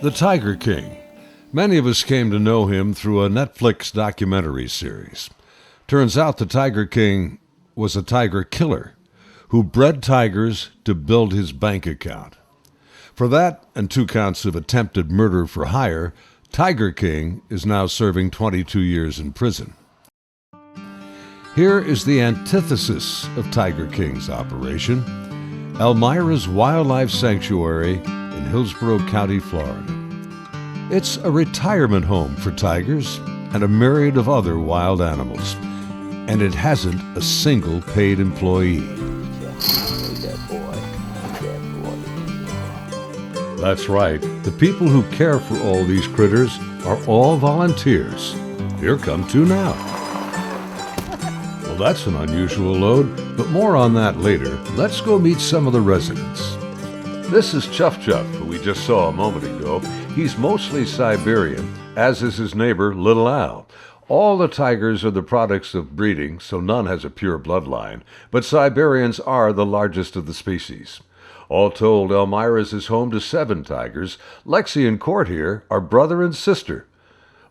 The Tiger King. Many of us came to know him through a Netflix documentary series. Turns out the Tiger King was a tiger killer who bred tigers to build his bank account. For that and 2 counts of attempted murder for hire, Tiger King is now serving 22 years in prison. Here is the antithesis of Tiger King's operation, Elmira's Wildlife Sanctuary in Hillsborough County, Florida. It's a retirement home for tigers and a myriad of other wild animals, and it hasn't a single paid employee. That's right, the people who care for all these critters are all volunteers. Here come 2 now. Well, that's an unusual load, but more on that later. Let's go meet some of the residents. This is Chuff Chuff, who we just saw a moment ago. He's mostly Siberian, as is his neighbor, Little Al. All the tigers are the products of breeding, so none has a pure bloodline, but Siberians are the largest of the species. All told, Elmira's is home to 7 tigers. Lexi and Court here are brother and sister.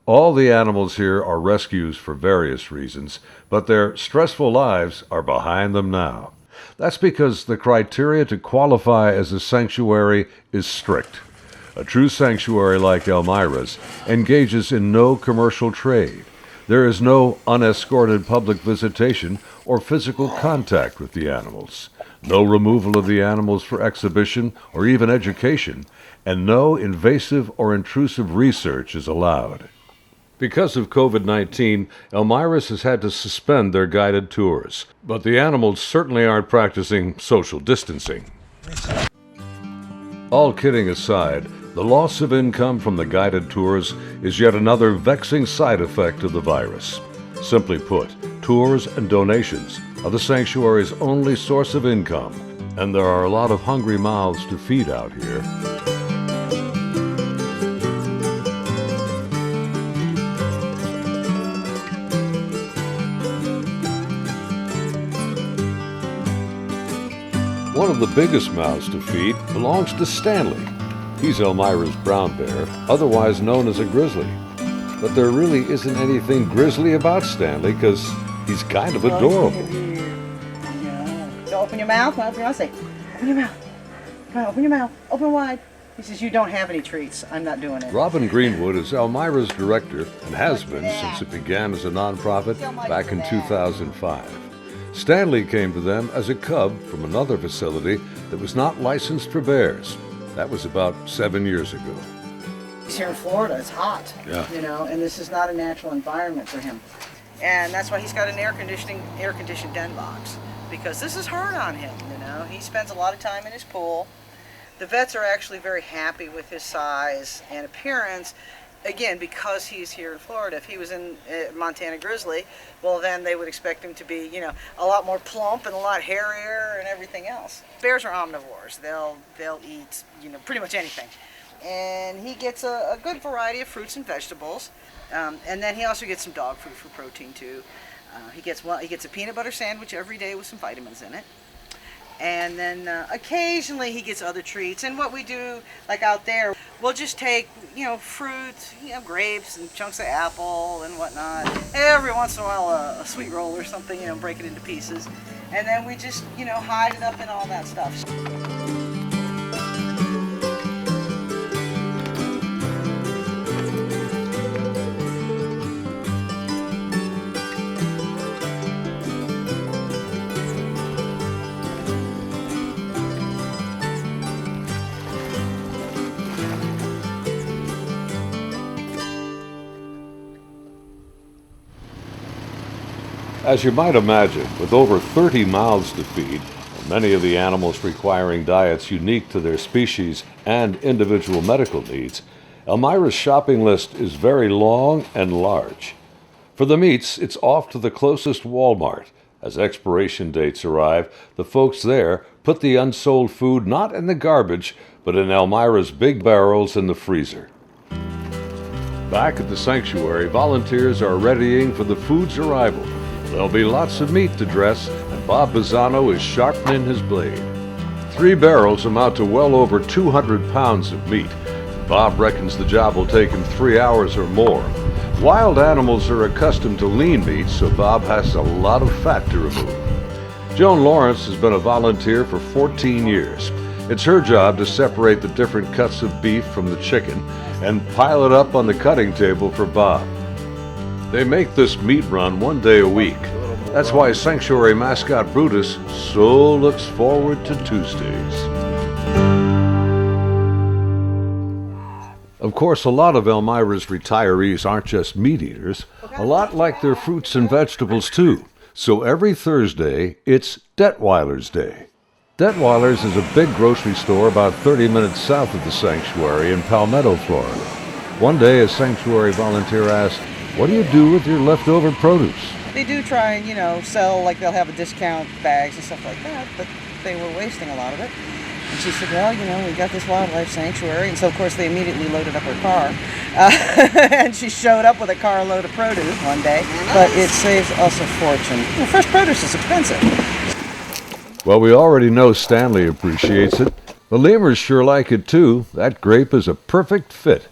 All the animals here are rescues for various reasons, but their stressful lives are behind them now. That's because the criteria to qualify as a sanctuary is strict. A true sanctuary like Elmira's engages in no commercial trade. There is no unescorted public visitation or physical contact with the animals, no removal of the animals for exhibition or even education, and no invasive or intrusive research is allowed. Because of COVID-19, Elmira's has had to suspend their guided tours, but the animals certainly aren't practicing social distancing. All kidding aside, the loss of income from the guided tours is yet another vexing side effect of the virus. Simply put, tours and donations are the sanctuary's only source of income, and there are a lot of hungry mouths to feed out here. One of the biggest mouths to feed belongs to Stanley. He's Elmira's brown bear, otherwise known as a grizzly. But there really isn't anything grizzly about Stanley because he's kind of adorable. So open your mouth. What do I say? Open your mouth. Come on, open your mouth. Open wide. He says, you don't have any treats. I'm not doing it. Robin Greenwood is Elmira's director and has been since it began as a nonprofit back in 2005. Stanley came to them as a cub from another facility that was not licensed for bears. That was about 7 years ago. He's here in Florida. It's hot, and this is not a natural environment for him. And that's why he's got an air-conditioned den box, because this is hard on him, He spends a lot of time in his pool. The vets are actually very happy with his size and appearance. Again, because he's here in Florida. If he was in Montana grizzly, well, then they would expect him to be, a lot more plump and a lot hairier and everything else. Bears are omnivores. They'll eat, pretty much anything. And he gets a good variety of fruits and vegetables. And then he also gets some dog food for protein too. He gets a peanut butter sandwich every day with some vitamins in it. And then occasionally he gets other treats. And what we do, like out there, we'll just take, fruit, grapes and chunks of apple and whatnot. Every once in a while a sweet roll or something, break it into pieces. And then we just, hide it up in all that stuff. As you might imagine, with over 30 mouths to feed, and many of the animals requiring diets unique to their species and individual medical needs, Elmira's shopping list is very long and large. For the meats, it's off to the closest Walmart. As expiration dates arrive, the folks there put the unsold food not in the garbage, but in Elmira's big barrels in the freezer. Back at the sanctuary, volunteers are readying for the food's arrival. There'll be lots of meat to dress, and Bob Bizzano is sharpening his blade. 3 barrels amount to well over 200 pounds of meat. Bob reckons the job will take him 3 hours or more. Wild animals are accustomed to lean meat, so Bob has a lot of fat to remove. Joan Lawrence has been a volunteer for 14 years. It's her job to separate the different cuts of beef from the chicken and pile it up on the cutting table for Bob. They make this meat run 1 day a week. That's why Sanctuary mascot Brutus so looks forward to Tuesdays. Of course, a lot of Elmira's retirees aren't just meat eaters. A lot like their fruits and vegetables, too. So every Thursday, it's Detweiler's Day. Detweiler's is a big grocery store about 30 minutes south of the sanctuary in Palmetto, Florida. One day, a sanctuary volunteer asked, "What do you do with your leftover produce?" They do try and, sell, like they'll have a discount bags and stuff like that, but they were wasting a lot of it. And she said, well, we got this wildlife sanctuary. And so, of course, they immediately loaded up her car. And she showed up with a carload of produce one day. But it saves us a fortune. Well, fresh produce is expensive. Well, we already know Stanley appreciates it. The lemurs sure like it, too. That grape is a perfect fit.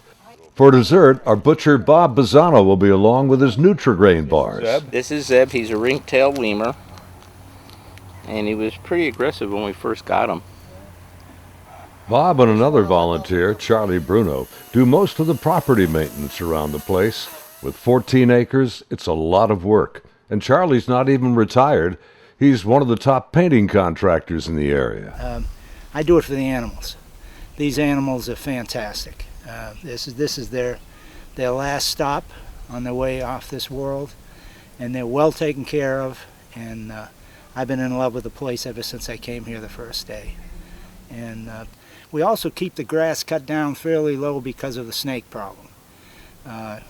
For dessert, our butcher Bob Bazzano will be along with his Nutri-Grain bars. This is Zeb. He's a ring-tailed lemur. And he was pretty aggressive when we first got him. Bob and another volunteer, Charlie Bruno, do most of the property maintenance around the place. With 14 acres, it's a lot of work. And Charlie's not even retired. He's one of the top painting contractors in the area. I do it for the animals. These animals are fantastic. This is their last stop on their way off this world, and they're well taken care of. And I've been in love with the place ever since I came here the first day. And we also keep the grass cut down fairly low because of the snake problem.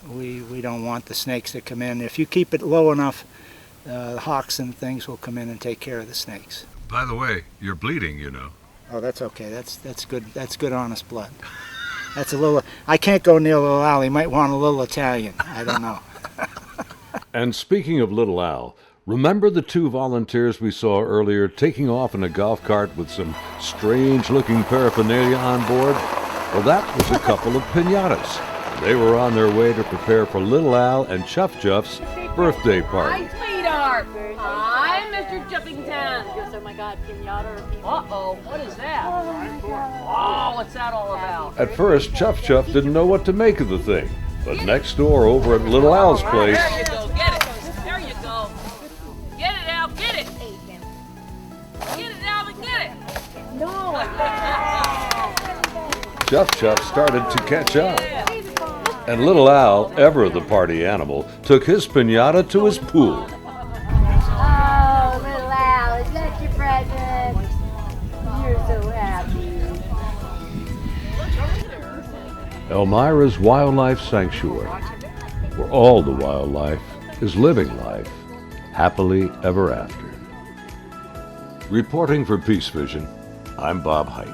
We don't want the snakes to come in. If you keep it low enough, the hawks and things will come in and take care of the snakes. By the way, you're bleeding, Oh, that's okay. That's good. That's good, honest blood. That's a little. I can't go near Little Al. He might want a little Italian. I don't know. And speaking of Little Al, remember the two volunteers we saw earlier taking off in a golf cart with some strange-looking paraphernalia on board? Well, that was a couple of piñatas. They were on their way to prepare for Little Al and Chuff Chuff's birthday party. Hi, sweetheart. Hi, Mr. Chuffington. Oh my God, pinata or people. Uh-oh, what is that? Oh, what's that all about? At first, Chuff Chuff didn't know what to make of the thing. But next door, over at Little Al's place... There you go, get it. There you go. Get it, Al, get it. Get it, Al, get it. No. Chuff Chuff started to catch on. And Little Al, ever the party animal, took his piñata to his pool. Oh, little Al, is that your present? You're so happy. Elmira's Wildlife Sanctuary, where all the wildlife is living life happily ever after. Reporting for Peacevision, I'm Bob Height.